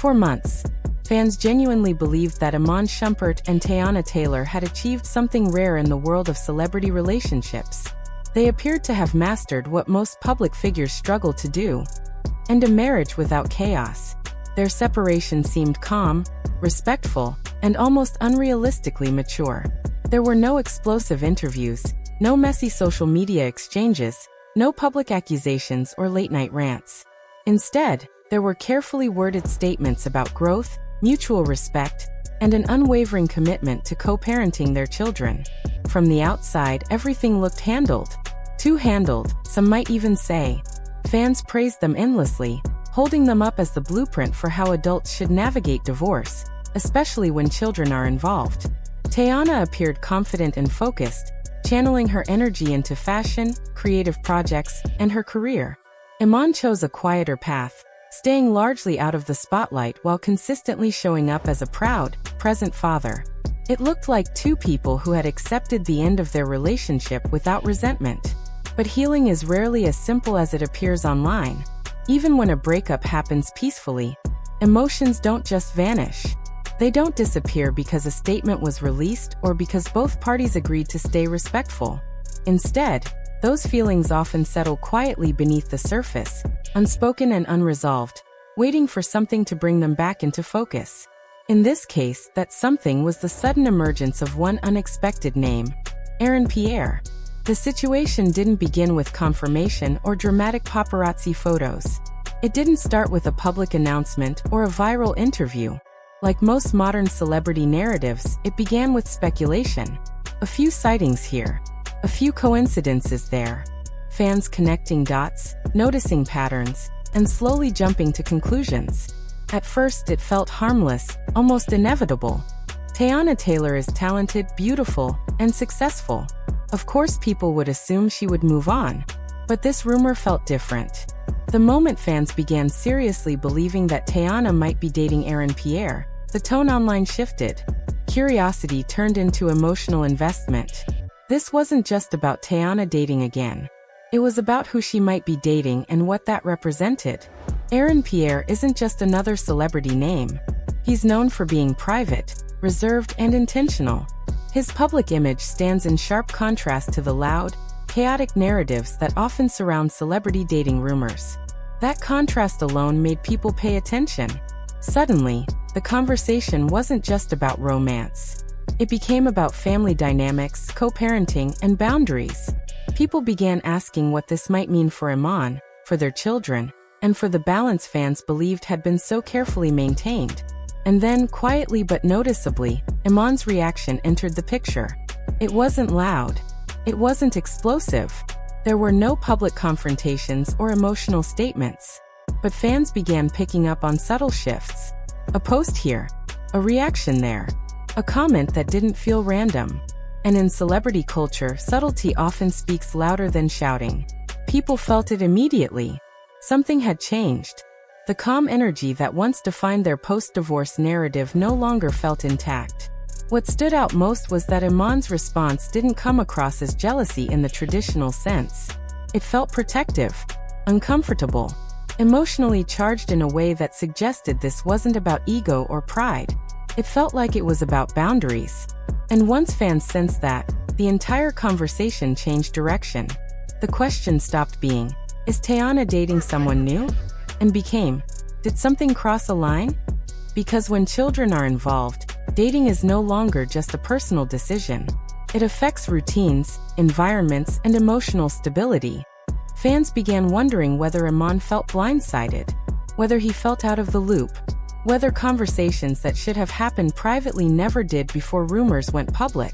For months, fans genuinely believed that Iman Shumpert and Teyana Taylor had achieved something rare in the world of celebrity relationships. They appeared to have mastered what most public figures struggle to do: end a marriage without chaos. Their separation seemed calm, respectful, and almost unrealistically mature. There were no explosive interviews, no messy social media exchanges, no public accusations or late-night rants. Instead, there were carefully worded statements about growth, mutual respect, and an unwavering commitment to co-parenting their children. From the outside, everything looked handled. Too handled, some might even say. Fans praised them endlessly, holding them up as the blueprint for how adults should navigate divorce, especially when children are involved. Teyana appeared confident and focused, channeling her energy into fashion, creative projects, and her career. Iman chose a quieter path, staying largely out of the spotlight while consistently showing up as a proud, present father. It looked like two people who had accepted the end of their relationship without resentment. But healing is rarely as simple as it appears online. Even when a breakup happens peacefully, emotions don't just vanish. They don't disappear because a statement was released or because both parties agreed to stay respectful. Instead, those feelings often settle quietly beneath the surface, unspoken and unresolved, waiting for something to bring them back into focus. In this case, that something was the sudden emergence of one unexpected name: Aaron Pierre. The situation didn't begin with confirmation or dramatic paparazzi photos. It didn't start with a public announcement or a viral interview. Like most modern celebrity narratives, it began with speculation. A few sightings here, a few coincidences there. Fans connecting dots, noticing patterns, and slowly jumping to conclusions. At first it felt harmless, almost inevitable. Teyana Taylor is talented, beautiful, and successful. Of course people would assume she would move on. But this rumor felt different. The moment fans began seriously believing that Teyana might be dating Aaron Pierre, the tone online shifted. Curiosity turned into emotional investment. This wasn't just about Teyana dating again. It was about who she might be dating and what that represented. Aaron Pierre isn't just another celebrity name. He's known for being private, reserved, and intentional. His public image stands in sharp contrast to the loud, chaotic narratives that often surround celebrity dating rumors. That contrast alone made people pay attention. Suddenly, the conversation wasn't just about romance. It became about family dynamics, co-parenting, and boundaries. People began asking what this might mean for Iman, for their children, and for the balance fans believed had been so carefully maintained. And then, quietly but noticeably, Iman's reaction entered the picture. It wasn't loud. It wasn't explosive. There were no public confrontations or emotional statements. But fans began picking up on subtle shifts. A post here, a reaction there, a comment that didn't feel random. And in celebrity culture, subtlety often speaks louder than shouting. People felt it immediately. Something had changed. The calm energy that once defined their post-divorce narrative no longer felt intact. What stood out most was that Iman's response didn't come across as jealousy in the traditional sense. It felt protective, uncomfortable, emotionally charged in a way that suggested this wasn't about ego or pride. It felt like it was about boundaries. And once fans sensed that, the entire conversation changed direction. The question stopped being, is Teyana dating someone new? And became, did something cross a line? Because when children are involved, dating is no longer just a personal decision. It affects routines, environments, and emotional stability. Fans began wondering whether Iman felt blindsided, whether he felt out of the loop, whether conversations that should have happened privately never did before rumors went public.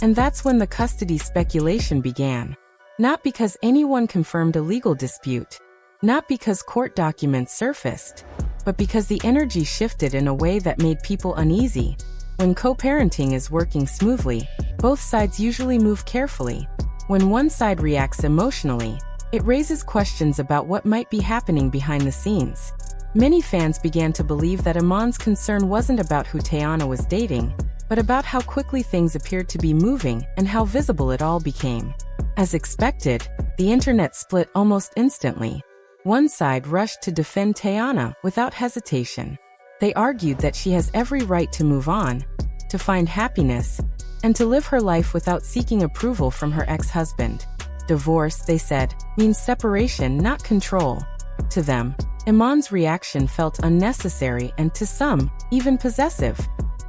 And that's when the custody speculation began. Not because anyone confirmed a legal dispute, not because court documents surfaced, but because the energy shifted in a way that made people uneasy. When co-parenting is working smoothly, both sides usually move carefully. When one side reacts emotionally, it raises questions about what might be happening behind the scenes. Many fans began to believe that Iman's concern wasn't about who Teyana was dating, but about how quickly things appeared to be moving and how visible it all became. As expected, the internet split almost instantly. One side rushed to defend Teyana without hesitation. They argued that she has every right to move on, to find happiness, and to live her life without seeking approval from her ex-husband. Divorce, they said, means separation, not control. To them, Iman's reaction felt unnecessary and, to some, even possessive.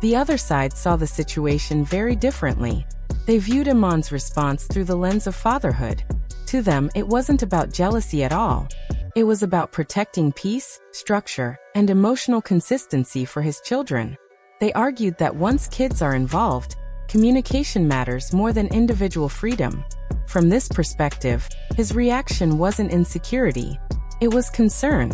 The other side saw the situation very differently. They viewed Iman's response through the lens of fatherhood. To them, it wasn't about jealousy at all. It was about protecting peace, structure, and emotional consistency for his children. They argued that once kids are involved, communication matters more than individual freedom. From this perspective, his reaction wasn't insecurity. It was concern.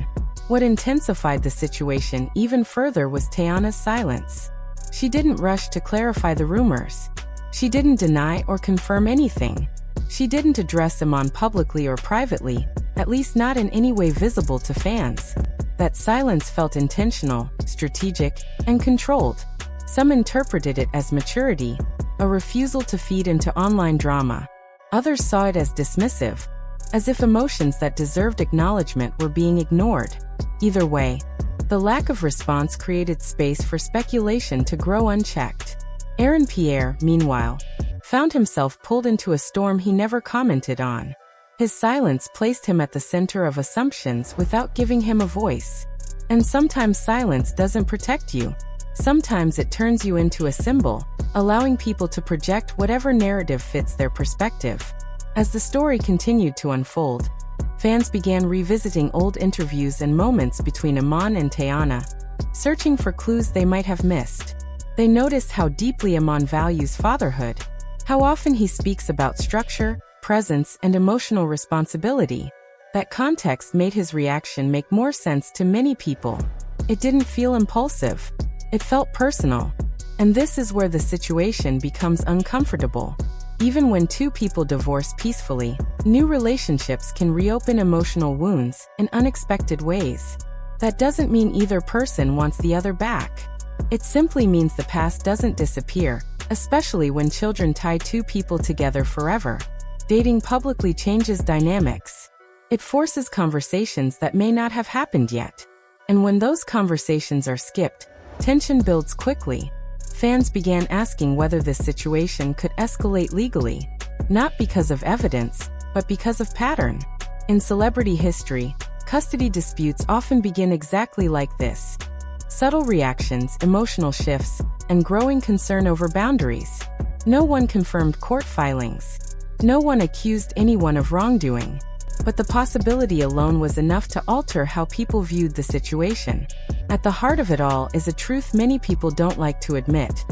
What intensified the situation even further was Teyana's silence. She didn't rush to clarify the rumors. She didn't deny or confirm anything. She didn't address Iman publicly or privately, at least not in any way visible to fans. That silence felt intentional, strategic, and controlled. Some interpreted it as maturity, a refusal to feed into online drama. Others saw it as dismissive, as if emotions that deserved acknowledgement were being ignored. Either way, the lack of response created space for speculation to grow unchecked. Aaron Pierre, meanwhile, found himself pulled into a storm he never commented on. His silence placed him at the center of assumptions without giving him a voice. And sometimes silence doesn't protect you. Sometimes it turns you into a symbol, allowing people to project whatever narrative fits their perspective. As the story continued to unfold, fans began revisiting old interviews and moments between Iman and Teyana, searching for clues they might have missed. They noticed how deeply Iman values fatherhood, how often he speaks about structure, presence, and emotional responsibility. That context made his reaction make more sense to many people. It didn't feel impulsive. It felt personal. And this is where the situation becomes uncomfortable. Even when two people divorce peacefully, new relationships can reopen emotional wounds in unexpected ways. That doesn't mean either person wants the other back. It simply means the past doesn't disappear, especially when children tie two people together forever. Dating publicly changes dynamics. It forces conversations that may not have happened yet. And when those conversations are skipped, tension builds quickly. Fans began asking whether this situation could escalate legally, not because of evidence, but because of pattern. In celebrity history, custody disputes often begin exactly like this. Subtle reactions, emotional shifts, and growing concern over boundaries. No one confirmed court filings. No one accused anyone of wrongdoing. But the possibility alone was enough to alter how people viewed the situation. At the heart of it all is a truth many people don't like to admit.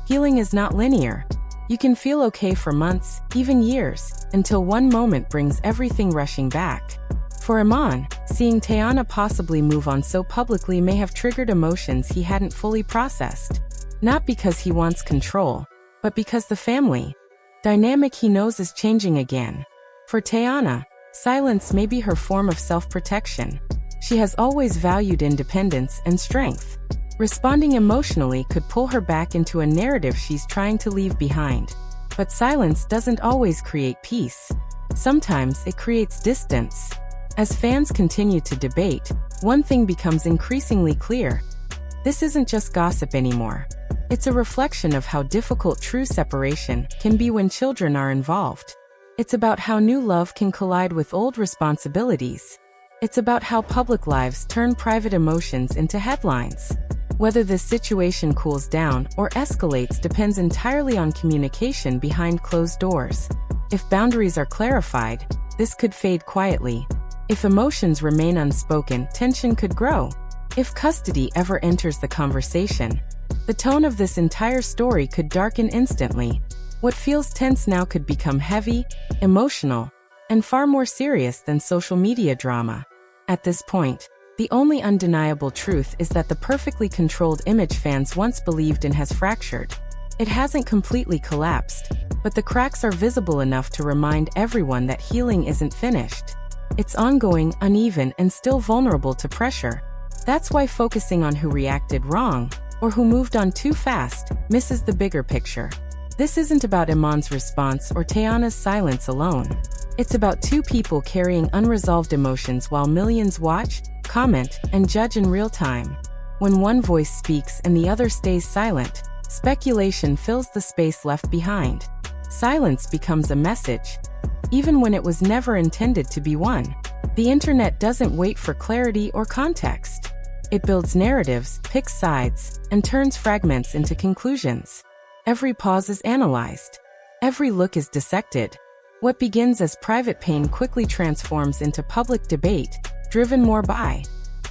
Healing is not linear. You can feel okay for months, even years, until one moment brings everything rushing back. For Iman, seeing Teyana possibly move on so publicly may have triggered emotions he hadn't fully processed. Not because he wants control, but because the family dynamic he knows is changing again. For Teyana, silence may be her form of self-protection. She has always valued independence and strength. Responding emotionally could pull her back into a narrative she's trying to leave behind. But silence doesn't always create peace. Sometimes it creates distance. As fans continue to debate, one thing becomes increasingly clear. This isn't just gossip anymore. It's a reflection of how difficult true separation can be when children are involved. It's about how new love can collide with old responsibilities. It's about how public lives turn private emotions into headlines. Whether this situation cools down or escalates depends entirely on communication behind closed doors. If boundaries are clarified, this could fade quietly. If emotions remain unspoken, tension could grow. If custody ever enters the conversation, the tone of this entire story could darken instantly. What feels tense now could become heavy, emotional, and far more serious than social media drama. At this point, the only undeniable truth is that the perfectly controlled image fans once believed in has fractured. It hasn't completely collapsed, but the cracks are visible enough to remind everyone that healing isn't finished. It's ongoing, uneven, and still vulnerable to pressure. That's why focusing on who reacted wrong, or who moved on too fast, misses the bigger picture. This isn't about Iman's response or Teyana's silence alone. It's about two people carrying unresolved emotions while millions watch, comment, and judge in real time. When one voice speaks and the other stays silent, speculation fills the space left behind. Silence becomes a message, even when it was never intended to be one. The internet doesn't wait for clarity or context. It builds narratives, picks sides, and turns fragments into conclusions. Every pause is analyzed. Every look is dissected. What begins as private pain quickly transforms into public debate, driven more by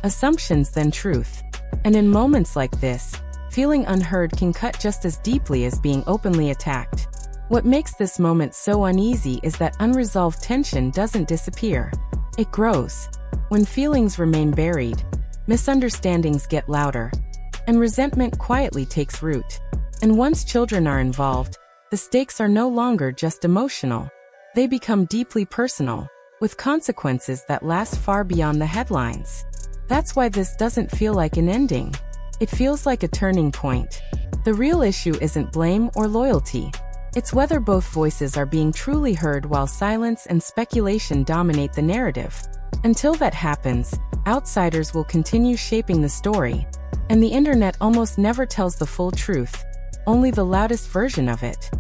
assumptions than truth. And in moments like this, feeling unheard can cut just as deeply as being openly attacked. What makes this moment so uneasy is that unresolved tension doesn't disappear. It grows. When feelings remain buried, misunderstandings get louder, and resentment quietly takes root. And once children are involved, the stakes are no longer just emotional. They become deeply personal, with consequences that last far beyond the headlines. That's why this doesn't feel like an ending. It feels like a turning point. The real issue isn't blame or loyalty. It's whether both voices are being truly heard while silence and speculation dominate the narrative. Until that happens, outsiders will continue shaping the story, and the internet almost never tells the full truth, only the loudest version of it.